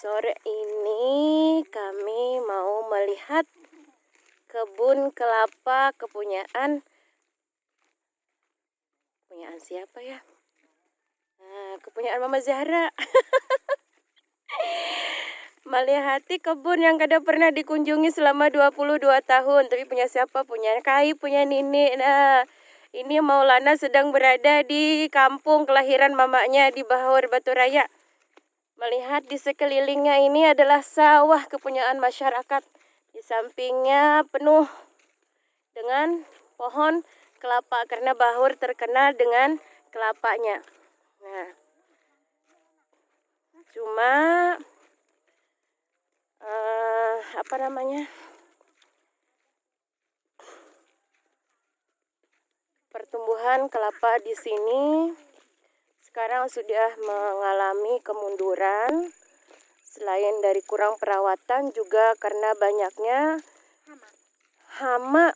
Sore ini kami mau melihat kebun kelapa kepunyaan siapa ya? Kepunyaan Mama Zahra. Melihati kebun yang kada pernah dikunjungi selama 22 tahun. Tapi punya siapa? Punya Kai, punya Nini. Nah, ini Maulana sedang berada di kampung kelahiran mamanya di Bahor Batu Raya. Melihat di sekelilingnya ini adalah sawah kepunyaan masyarakat. Di sampingnya penuh dengan pohon kelapa karena Bahor terkenal dengan kelapanya. Nah, cuma pertumbuhan kelapa di sini sekarang sudah mengalami kemunduran. Selain dari kurang perawatan juga karena banyaknya hama.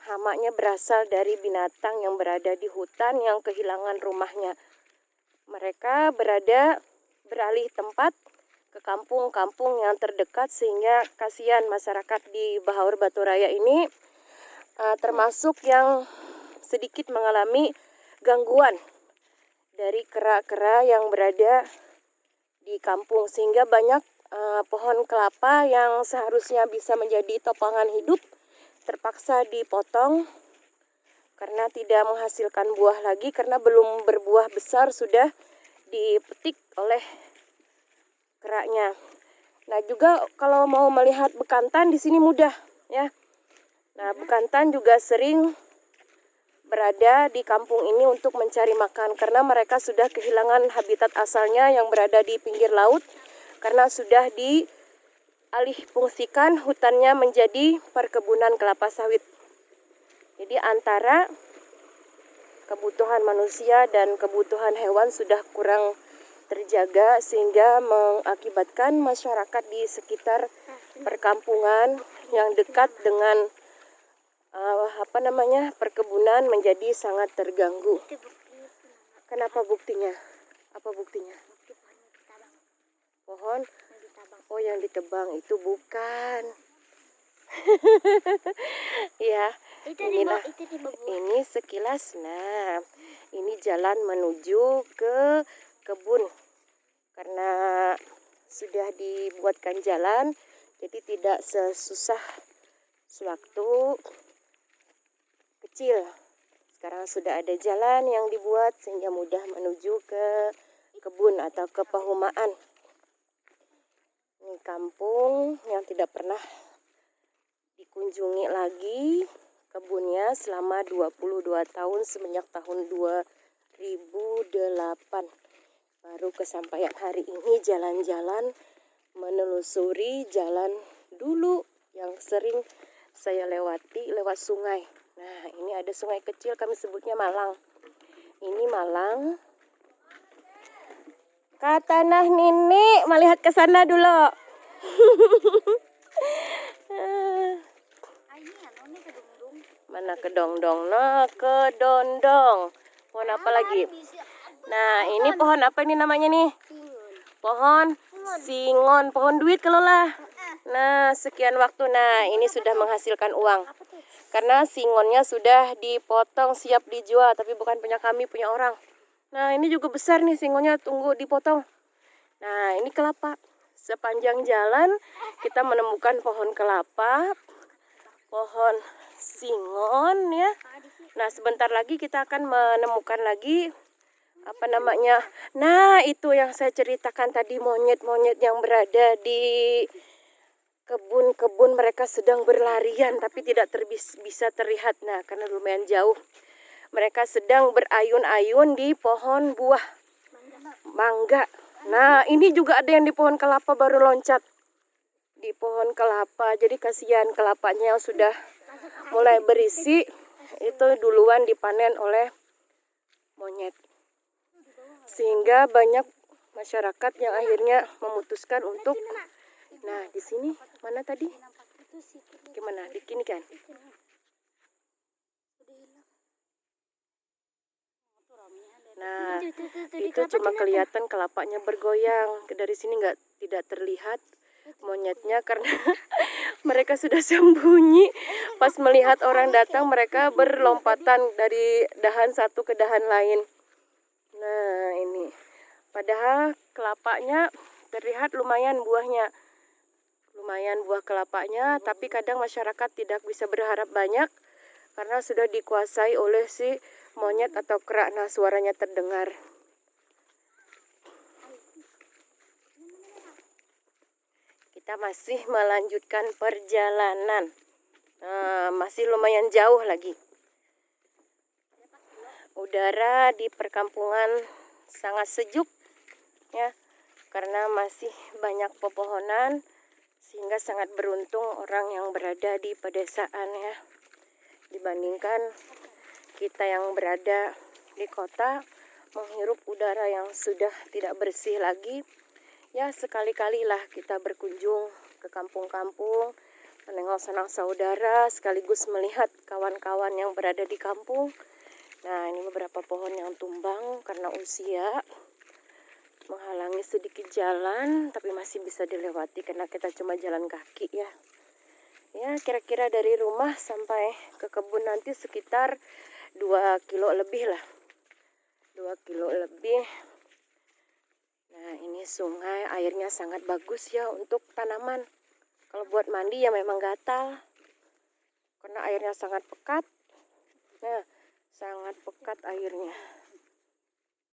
Hamanya berasal dari binatang yang berada di hutan yang kehilangan rumahnya. Mereka beralih tempat ke kampung-kampung yang terdekat sehingga kasihan masyarakat di Bahor Batu Raya ini termasuk yang sedikit mengalami gangguan dari kera-kera yang berada di kampung sehingga banyak pohon kelapa yang seharusnya bisa menjadi topangan hidup terpaksa dipotong karena tidak menghasilkan buah lagi karena belum berbuah besar sudah dipetik oleh keraknya. Nah, juga kalau mau melihat bekantan di sini mudah ya. Nah, bekantan juga sering berada di kampung ini untuk mencari makan karena mereka sudah kehilangan habitat asalnya yang berada di pinggir laut karena sudah dialih fungsikan hutannya menjadi perkebunan kelapa sawit. Jadi antara kebutuhan manusia dan kebutuhan hewan sudah kurang terjaga sehingga mengakibatkan masyarakat di sekitar perkampungan yang dekat dengan perkebunan menjadi sangat terganggu. Kenapa buktinya? Apa buktinya? Pohon? Oh, yang ditebang itu bukan. Ya, inilah ini sekilas. Nah, ini jalan menuju ke kebun karena sudah dibuatkan jalan, jadi tidak sesusah sewaktu kecil. Sekarang sudah ada jalan yang dibuat sehingga mudah menuju ke kebun atau ke perumahan. Ini kampung yang tidak pernah dikunjungi lagi kebunnya selama 22 tahun semenjak tahun 2008. Baru kesampaian hari ini jalan-jalan menelusuri jalan dulu yang sering saya lewati lewat sungai. Nah, ini ada sungai kecil kami sebutnya Malang. Ini Malang. Kata Nah Nini, melihat ke sana dulu. Mana kedongdong? Nah, kedondong. Pohon apa lagi? Nah, ini pohon apa ini namanya nih? Pohon singon, pohon duit kalau lah. Nah, sekian waktu. Nah, ini sudah menghasilkan uang. Karena singonnya sudah dipotong siap dijual, tapi bukan punya kami, punya orang. Nah, ini juga besar nih singonnya, tunggu dipotong. Nah, ini kelapa. Sepanjang jalan kita menemukan pohon kelapa, pohon singon ya. Nah, sebentar lagi kita akan menemukan lagi Nah, itu yang saya ceritakan tadi, monyet-monyet yang berada di kebun-kebun mereka sedang berlarian tapi tidak bisa terlihat. Nah, karena lumayan jauh. Mereka sedang berayun-ayun di pohon buah mangga. Nah, ini juga ada yang di pohon kelapa baru loncat di pohon kelapa. Jadi kasihan kelapanya yang sudah mulai berisi itu duluan dipanen oleh monyet. Sehingga banyak masyarakat yang akhirnya memutuskan untuk di sini mana tadi? Gimana? Di sini kan? Nah, itu cuma kelihatan kelapanya bergoyang. Dari sini tidak terlihat monyetnya karena mereka sudah sembunyi. Pas melihat orang datang, mereka berlompatan dari dahan satu ke dahan lain. Nah, ini. Padahal kelapanya terlihat lumayan buahnya. Lumayan buah kelapanya, tapi kadang masyarakat tidak bisa berharap banyak karena sudah dikuasai oleh si monyet atau kera. Nah, suaranya terdengar. Kita masih melanjutkan perjalanan. Masih lumayan jauh lagi. Udara di perkampungan sangat sejuk ya, karena masih banyak pepohonan, sehingga sangat beruntung orang yang berada di pedesaan ya, dibandingkan kita yang berada di kota menghirup udara yang sudah tidak bersih lagi. Ya, sekali-kali lah kita berkunjung ke kampung-kampung, menengok sanak saudara, sekaligus melihat kawan-kawan yang berada di kampung. Nah, ini beberapa pohon yang tumbang karena usia, menghalangi sedikit jalan, tapi masih bisa dilewati karena kita cuma jalan kaki ya. Ya, kira-kira dari rumah sampai ke kebun nanti sekitar 2 kilo lebih lah. 2 kilo lebih. Nah, ini sungai, airnya sangat bagus ya untuk tanaman. Kalau buat mandi ya memang gatal, karena airnya sangat pekat. Nah, sangat pekat airnya.